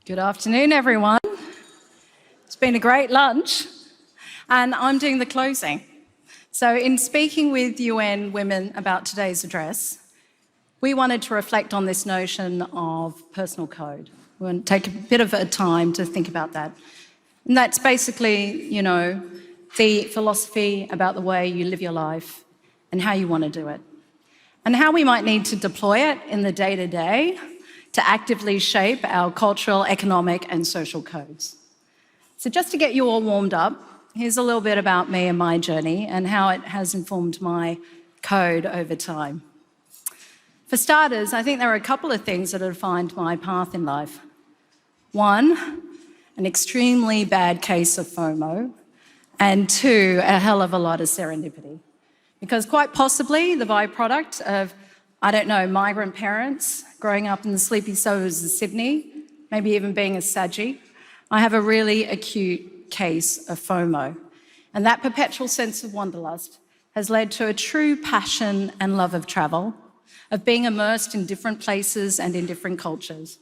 Good afternoon, everyone. It's been a great lunch, and I'm doing the closing. So in speaking with UN Women about today's address, we wanted to reflect on this notion of personal code. We want to take a bit of a time to think about that. And that's basically, the philosophy about the way you live your life and how you want to do it, and how we might need to deploy it in the day-to-day to actively shape our cultural, economic, and social codes. So just to get you all warmed up, here's a little bit about me and my journey and how it has informed my code over time. For starters, I think there are a couple of things that have defined my path in life. One, an extremely bad case of FOMO, and two, a hell of a lot of serendipity. Because quite possibly the byproduct of, migrant parents growing up in the sleepy suburbs of Sydney, maybe even being a Saji, I have a really acute case of FOMO. And that perpetual sense of wanderlust has led to a true passion and love of travel, of being immersed in different places and in different cultures.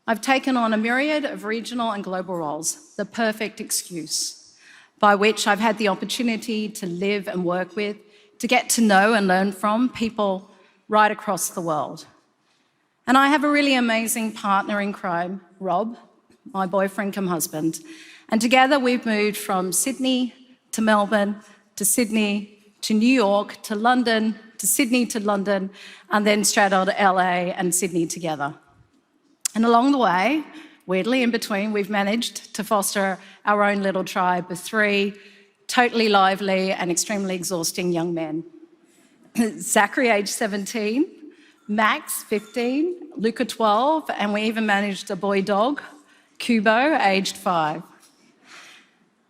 I've taken on a myriad of regional and global roles, the perfect excuse, by which I've had the opportunity to live and work with, to get to know and learn from people right across the world. And I have a really amazing partner in crime, Rob, my boyfriend cum husband. And together we've moved from Sydney to Melbourne, to Sydney, to New York, to London, to Sydney to London, and then straight on to LA and Sydney together. And along the way, weirdly in between, we've managed to foster our own little tribe of 3 totally lively and extremely exhausting young men. Zachary, age 17, Max, 15, Luca, 12, and we even managed a boy dog, Kubo, aged 5. And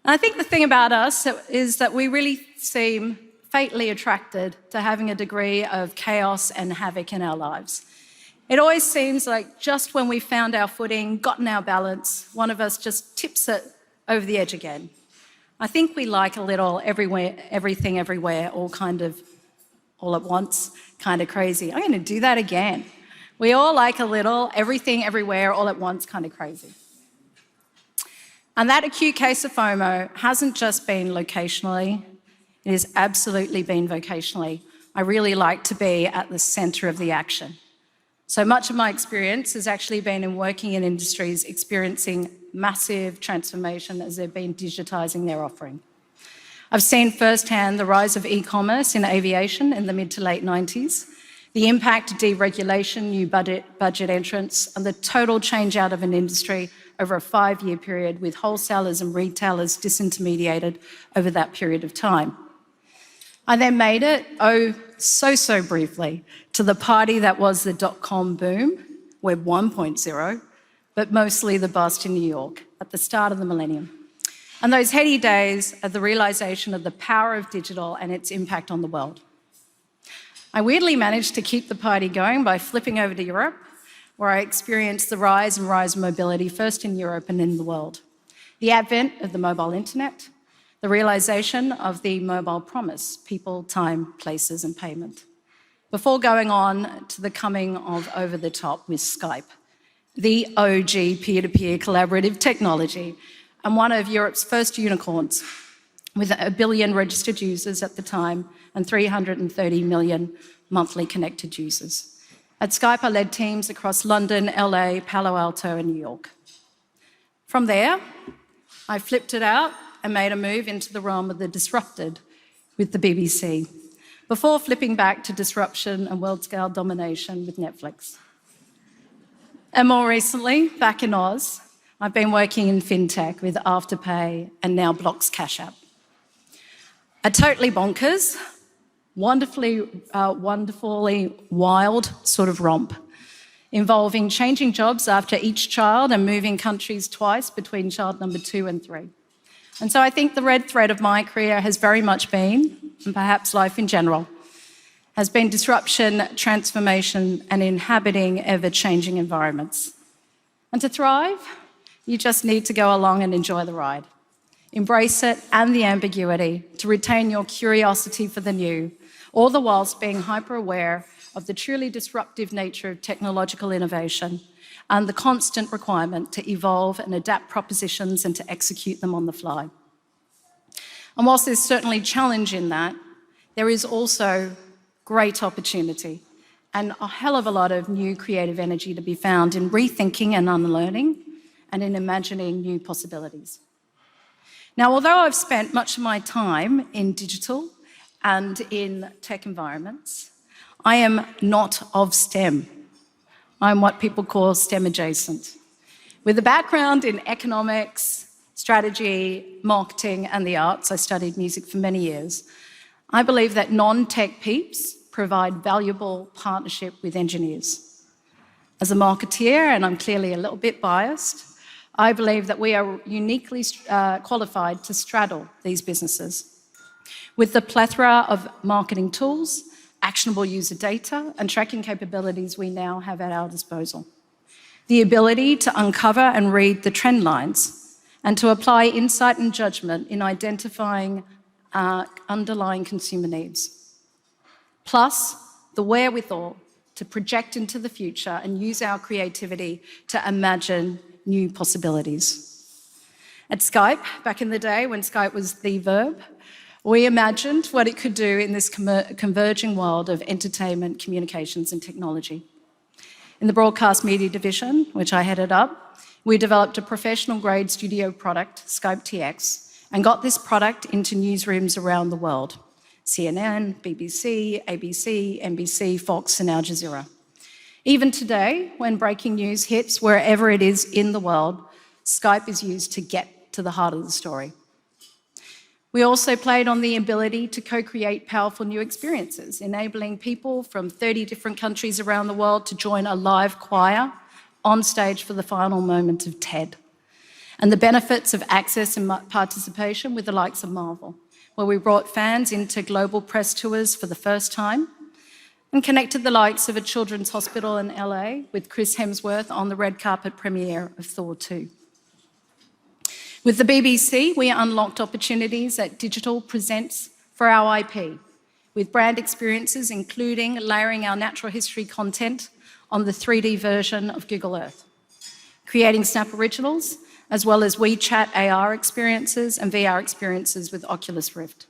I think the thing about us is that we really seem fatally attracted to having a degree of chaos and havoc in our lives. It always seems like just when we found our footing, gotten our balance, one of us just tips it over the edge again. I think we like a little everywhere, everything, everywhere, all at once, kind of crazy. I'm going to do that again. We all like a little everything, everywhere, all at once, kind of crazy. And that acute case of FOMO hasn't just been locationally, it has absolutely been vocationally. I really like to be at the centre of the action. So much of my experience has actually been in working in industries experiencing massive transformation as they've been digitising their offering. I've seen firsthand the rise of e-commerce in aviation in the mid to late 90s, the impact of deregulation, new budget entrants, and the total change out of an industry over a 5-year period with wholesalers and retailers disintermediated over that period of time. I then made it, so briefly, to the party that was the dot-com boom, Web 1.0, but mostly the bust in New York at the start of the millennium. And those heady days are the realisation of the power of digital and its impact on the world. I weirdly managed to keep the party going by flipping over to Europe, where I experienced the rise of mobility, first in Europe and in the world. The advent of the mobile internet, the realisation of the mobile promise, people, time, places and payment, before going on to the coming of over the top with Skype, the OG peer-to-peer collaborative technology, and one of Europe's first unicorns, with 1 billion registered users at the time and 330 million monthly connected users. At Skype, I led teams across London, LA, Palo Alto, and New York. From there, I flipped it out and made a move into the realm of the disrupted with the BBC, before flipping back to disruption and world-scale domination with Netflix. And more recently, back in Oz, I've been working in fintech with Afterpay and now Block's Cash App. A totally bonkers, wonderfully wild sort of romp. involving changing jobs after each child and moving countries twice between child number 2 and 3. And so I think the red thread of my career has very much been, and perhaps life in general, has been disruption, transformation, and inhabiting ever-changing environments. And to thrive, you just need to go along and enjoy the ride. Embrace it and the ambiguity to retain your curiosity for the new, all the whilst being hyper-aware of the truly disruptive nature of technological innovation and the constant requirement to evolve and adapt propositions and to execute them on the fly. And whilst there's certainly challenge in that, there is also great opportunity and a hell of a lot of new creative energy to be found in rethinking and unlearning and in imagining new possibilities. Now, although I've spent much of my time in digital and in tech environments, I am not of STEM. I'm what people call STEM adjacent. With a background in economics, strategy, marketing, and the arts, I studied music for many years. I believe that non-tech peeps provide valuable partnership with engineers. As a marketeer, and I'm clearly a little bit biased, I believe that we are uniquely qualified to straddle these businesses. With the plethora of marketing tools, actionable user data, and tracking capabilities we now have at our disposal. The ability to uncover and read the trend lines and to apply insight and judgment in identifying underlying consumer needs. Plus, the wherewithal to project into the future and use our creativity to imagine new possibilities. At Skype, back in the day when Skype was the verb, we imagined what it could do in this converging world of entertainment, communications, and technology. In the broadcast media division, which I headed up, we developed a professional-grade studio product, Skype TX, and got this product into newsrooms around the world. CNN, BBC, ABC, NBC, Fox, and Al Jazeera. Even today, when breaking news hits wherever it is in the world, Skype is used to get to the heart of the story. We also played on the ability to co-create powerful new experiences, enabling people from 30 different countries around the world to join a live choir on stage for the final moment of TED. And the benefits of access and participation with the likes of Marvel, where we brought fans into global press tours for the first time and connected the likes of a children's hospital in LA with Chris Hemsworth on the red carpet premiere of Thor 2. With the BBC, we unlocked opportunities that digital presents for our IP, with brand experiences including layering our natural history content on the 3D version of Google Earth, creating Snap Originals, as well as WeChat AR experiences and VR experiences with Oculus Rift.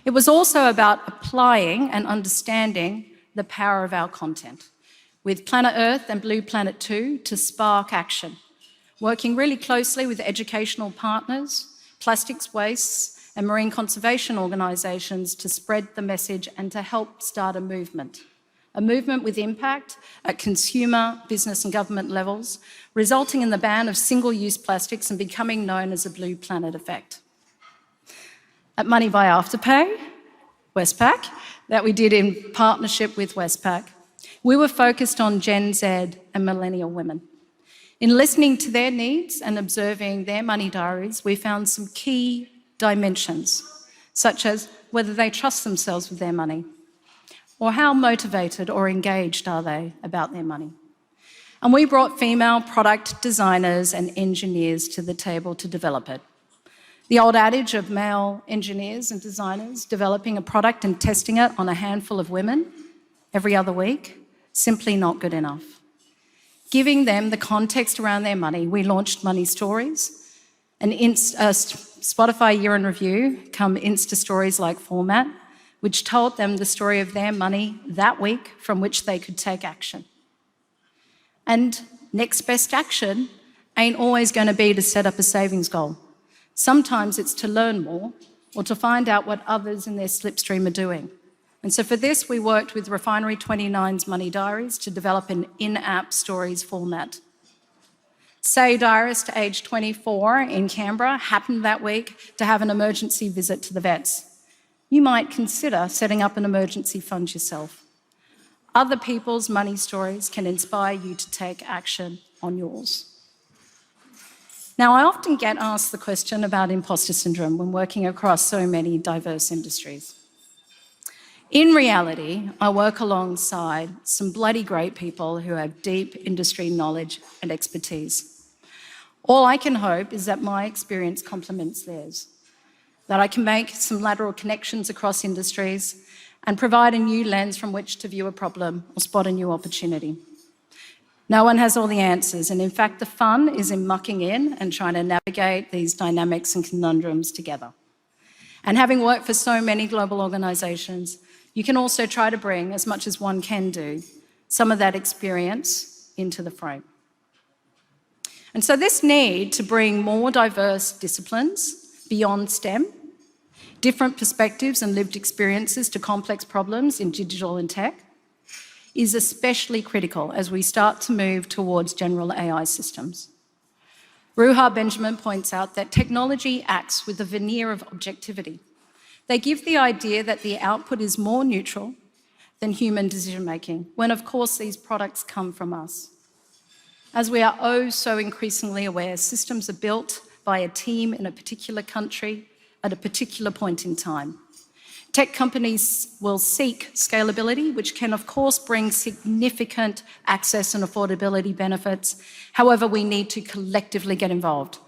It was also about applying and understanding the power of our content, with Planet Earth and Blue Planet 2 to spark action, working really closely with educational partners, plastics wastes, and marine conservation organisations to spread the message and to help start a movement with impact at consumer, business and government levels, resulting in the ban of single-use plastics and becoming known as the Blue Planet Effect. At Money by Afterpay, Westpac, that we did in partnership with Westpac, we were focused on Gen Z and millennial women. In listening to their needs and observing their money diaries, we found some key dimensions, such as whether they trust themselves with their money, or how motivated or engaged are they about their money. And we brought female product designers and engineers to the table to develop it. The old adage of male engineers and designers developing a product and testing it on a handful of women every other week, simply not good enough. Giving them the context around their money, we launched Money Stories, an Spotify year in review, come Insta Stories-like format, which told them the story of their money that week from which they could take action. And next best action ain't always going to be to set up a savings goal. Sometimes it's to learn more or to find out what others in their slipstream are doing. And so for this, we worked with Refinery 29's Money Diaries to develop an in-app stories format. Say diarist age 24 in Canberra happened that week to have an emergency visit to the vets. You might consider setting up an emergency fund yourself. Other people's money stories can inspire you to take action on yours. Now, I often get asked the question about imposter syndrome when working across so many diverse industries. In reality, I work alongside some bloody great people who have deep industry knowledge and expertise. All I can hope is that my experience complements theirs, that I can make some lateral connections across industries and provide a new lens from which to view a problem or spot a new opportunity. No one has all the answers, and in fact, the fun is in mucking in and trying to navigate these dynamics and conundrums together. And having worked for so many global organisations, you can also try to bring, as much as one can do, some of that experience into the frame. And so this need to bring more diverse disciplines beyond STEM, different perspectives and lived experiences to complex problems in digital and tech, is especially critical as we start to move towards general AI systems. Ruha Benjamin points out that technology acts with a veneer of objectivity. They give the idea that the output is more neutral than human decision-making, when of course these products come from us. As we are oh so increasingly aware, systems are built by a team in a particular country at a particular point in time. Tech companies will seek scalability, which can of course bring significant access and affordability benefits. However, we need to collectively get involved.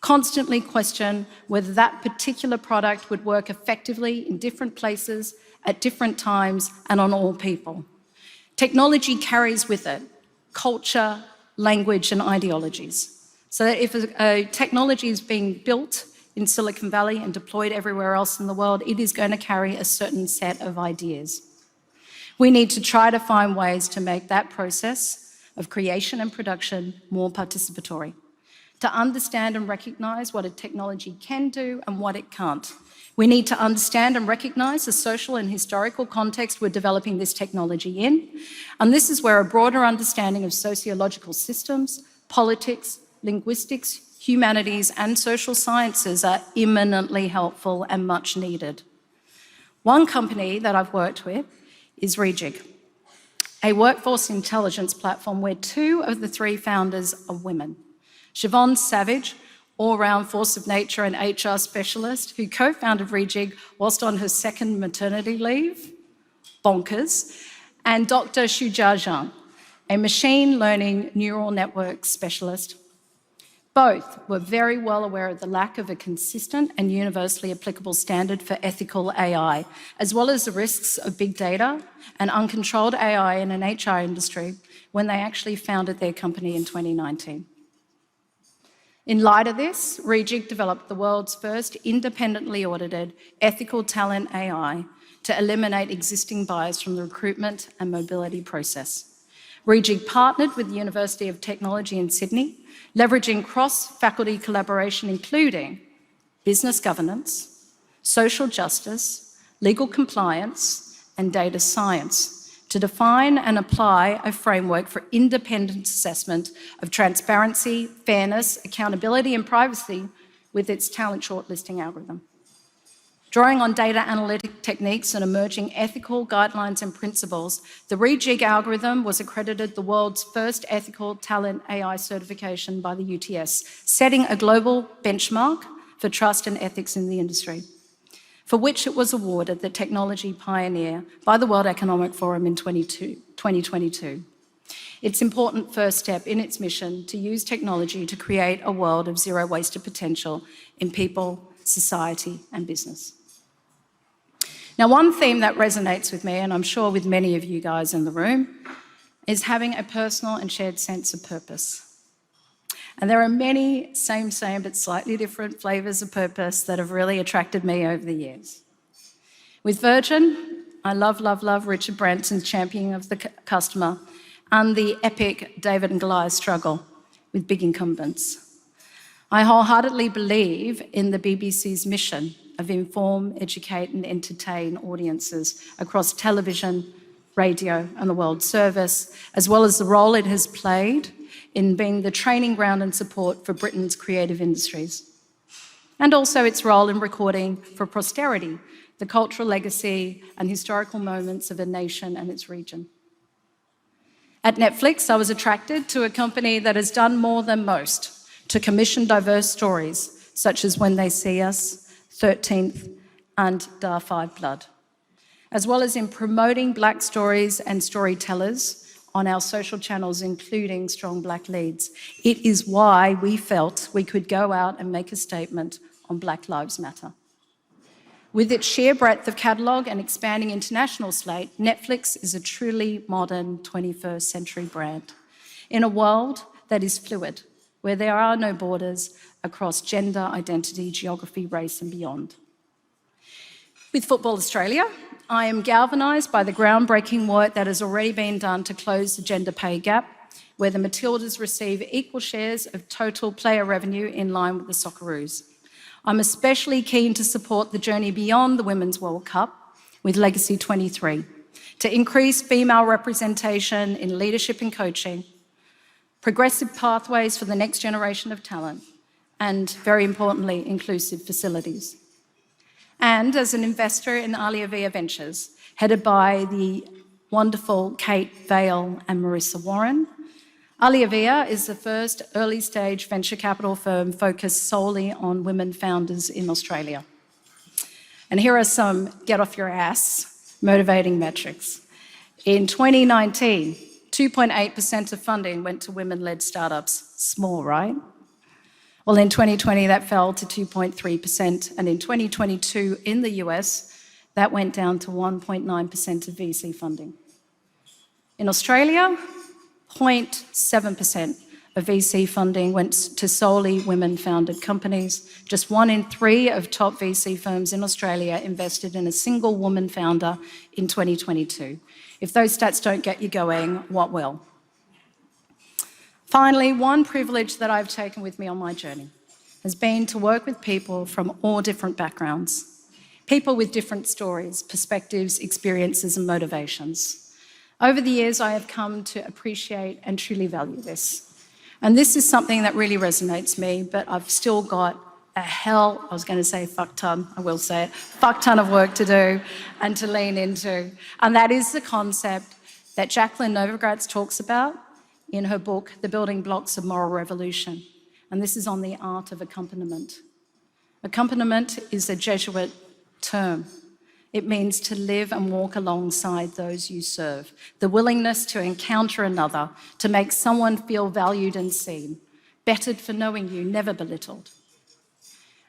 Constantly question whether that particular product would work effectively in different places, at different times, and on all people. Technology carries with it culture, language, and ideologies. So that if a technology is being built in Silicon Valley and deployed everywhere else in the world, it is going to carry a certain set of ideas. We need to try to find ways to make that process of creation and production more participatory, to understand and recognise what a technology can do and what it can't. We need to understand and recognise the social and historical context we're developing this technology in, and this is where a broader understanding of sociological systems, politics, linguistics, humanities and social sciences are imminently helpful and much needed. One company that I've worked with is Rejig, a workforce intelligence platform where 2 of the 3 founders are women. Siobhan Savage, all-round force of nature and HR specialist who co-founded Rejig whilst on her 2nd maternity leave, bonkers, and Dr. Shujia Zhang, a machine learning neural network specialist. Both were very well aware of the lack of a consistent and universally applicable standard for ethical AI, as well as the risks of big data and uncontrolled AI in an HR industry when they actually founded their company in 2019. In light of this, Rejig developed the world's first independently audited ethical talent AI to eliminate existing bias from the recruitment and mobility process. Rejig partnered with the University of Technology in Sydney, leveraging cross-faculty collaboration including business governance, social justice, legal compliance, and data science to define and apply a framework for independent assessment of transparency, fairness, accountability, and privacy with its talent shortlisting algorithm. Drawing on data analytic techniques and emerging ethical guidelines and principles, the Rejig algorithm was accredited the world's first ethical talent AI certification by the UTS, setting a global benchmark for trust and ethics in the industry, for which it was awarded the Technology Pioneer by the World Economic Forum in 2022. Its important first step in its mission to use technology to create a world of zero wasted potential in people, society, and business. Now, one theme that resonates with me, and I'm sure with many of you guys in the room, is having a personal and shared sense of purpose. And there are many same but slightly different flavours of purpose that have really attracted me over the years. With Virgin, I love Richard Branson's championing of the customer and the epic David and Goliath struggle with big incumbents. I wholeheartedly believe in the BBC's mission of inform, educate and entertain audiences across television, radio and the world service, as well as the role it has played in being the training ground and support for Britain's creative industries. And also its role in recording for posterity the cultural legacy and historical moments of a nation and its region. At Netflix, I was attracted to a company that has done more than most to commission diverse stories, such as When They See Us, 13th, and Dar 5 Blood, as well as in promoting Black stories and storytellers on our social channels, including strong Black leads. It is why we felt we could go out and make a statement on Black Lives Matter. With its sheer breadth of catalogue and expanding international slate, Netflix is a truly modern 21st century brand in a world that is fluid, where there are no borders across gender, identity, geography, race and beyond. With Football Australia, I am galvanised by the groundbreaking work that has already been done to close the gender pay gap, where the Matildas receive equal shares of total player revenue in line with the Socceroos. I'm especially keen to support the journey beyond the Women's World Cup with Legacy 23, to increase female representation in leadership and coaching, progressive pathways for the next generation of talent, and, very importantly, inclusive facilities. And as an investor in IWD Ventures, headed by the wonderful Kate Vale and Marissa Warren, IWD is the first early-stage venture capital firm focused solely on women founders in Australia. And here are some get-off-your-ass motivating metrics. In 2019, 2.8% of funding went to women-led startups. Small, right? Well, in 2020, that fell to 2.3%, and in 2022, in the US, that went down to 1.9% of VC funding. In Australia, 0.7% of VC funding went to solely women-founded companies. Just 1 in 3 of top VC firms in Australia invested in a single woman founder in 2022. If those stats don't get you going, what will? Finally, one privilege that I've taken with me on my journey has been to work with people from all different backgrounds, people with different stories, perspectives, experiences and motivations. Over the years, I have come to appreciate and truly value this. And this is something that really resonates me, but I've still got fuck ton of work to do and to lean into. And that is the concept that Jacqueline Novogratz talks about in her book, The Building Blocks of Moral Revolution. And this is on the art of accompaniment. Accompaniment is a Jesuit term. It means to live and walk alongside those you serve, the willingness to encounter another, to make someone feel valued and seen, bettered for knowing you, never belittled.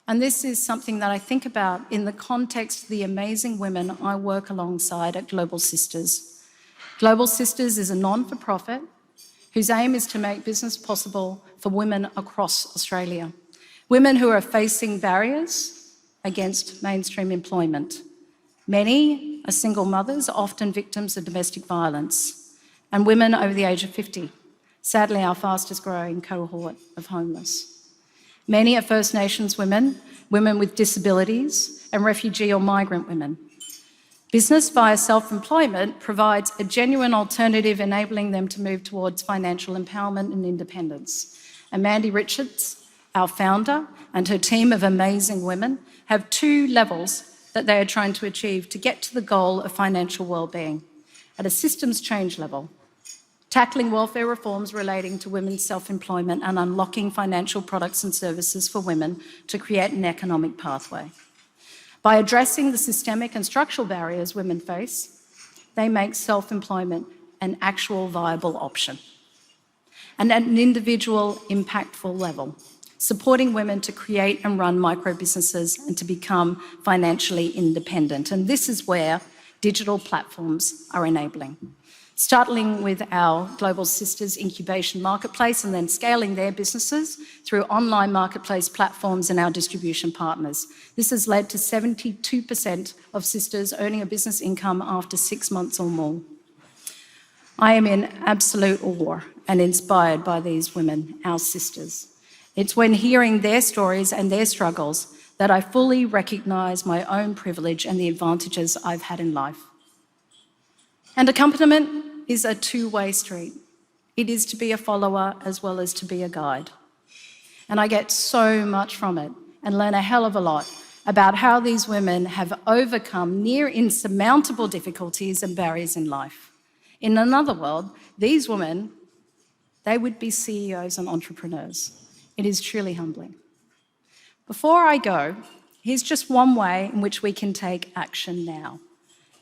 And this is something that I think about in the context of the amazing women I work alongside at Global Sisters. Global Sisters is a non-for-profit whose aim is to make business possible for women across Australia, women who are facing barriers against mainstream employment. Many are single mothers, often victims of domestic violence, and women over the age of 50, sadly our fastest growing cohort of homeless. Many are First Nations women, women with disabilities, and refugee or migrant women. Business via self-employment provides a genuine alternative, enabling them to move towards financial empowerment and independence. And Mandy Richards, our founder, and her team of amazing women have 2 levels that they are trying to achieve to get to the goal of financial well-being. At a systems change level, tackling welfare reforms relating to women's self-employment and unlocking financial products and services for women to create an economic pathway. By addressing the systemic and structural barriers women face, they make self-employment an actual viable option. And at an individual, impactful level, supporting women to create and run micro-businesses and to become financially independent. And this is where digital platforms are enabling. Starting with our Global Sisters incubation marketplace and then scaling their businesses through online marketplace platforms and our distribution partners. This has led to 72% of sisters earning a business income after 6 months or more. I am in absolute awe and inspired by these women, our sisters. It's when hearing their stories and their struggles that I fully recognise my own privilege and the advantages I've had in life. And accompaniment is a two-way street. It is to be a follower as well as to be a guide. And I get so much from it and learn a hell of a lot about how these women have overcome near insurmountable difficulties and barriers in life. In another world, these women, they would be CEOs and entrepreneurs. It is truly humbling. Before I go, here's just one way in which we can take action now,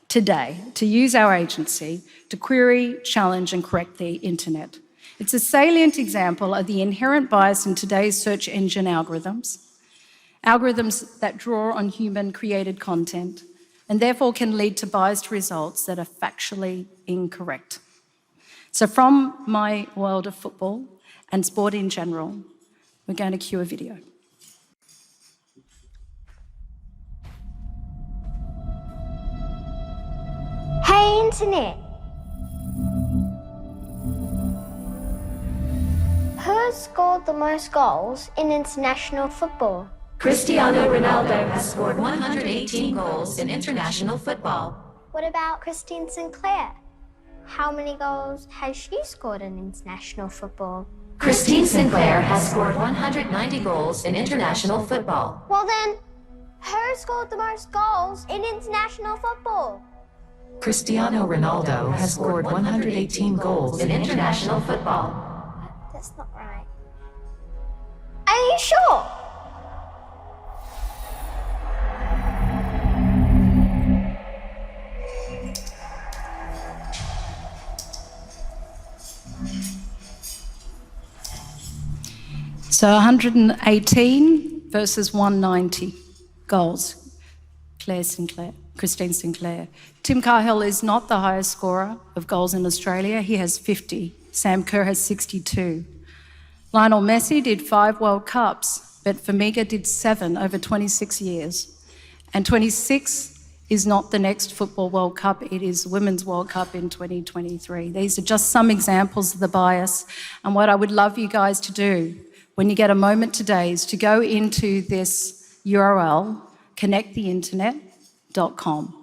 today, to use our agency to query, challenge, and correct the internet. It's a salient example of the inherent bias in today's search engine algorithms that draw on human-created content and therefore can lead to biased results that are factually incorrect. So from my world of football and sport in general, we're going to cue a video. Hey, Internet! Who scored the most goals in international football? Cristiano Ronaldo has scored 118 goals in international football. What about Christine Sinclair? How many goals has she scored in international football? Christine Sinclair has scored 190 goals in international football. Well then, who scored the most goals in international football? Cristiano Ronaldo has scored 118 goals in international football. That's not right. Are you sure? So 118 versus 190 goals. Christine Sinclair. Tim Cahill is not the highest scorer of goals in Australia. He has 50. Sam Kerr has 62. Lionel Messi did 5 World Cups, but Formiga did 7 over 26 years. And 26 is not the next Football World Cup, it is Women's World Cup in 2023. These are just some examples of the bias. And what I would love you guys to do when you get a moment today is to go into this URL, connecttheinternet.com.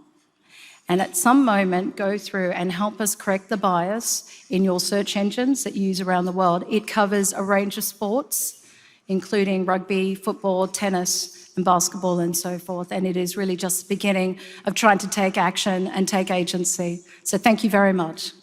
And at some moment, go through and help us correct the bias in your search engines that you use around the world. It covers a range of sports, including rugby, football, tennis, and basketball, and so forth. And it is really just the beginning of trying to take action and take agency. So thank you very much.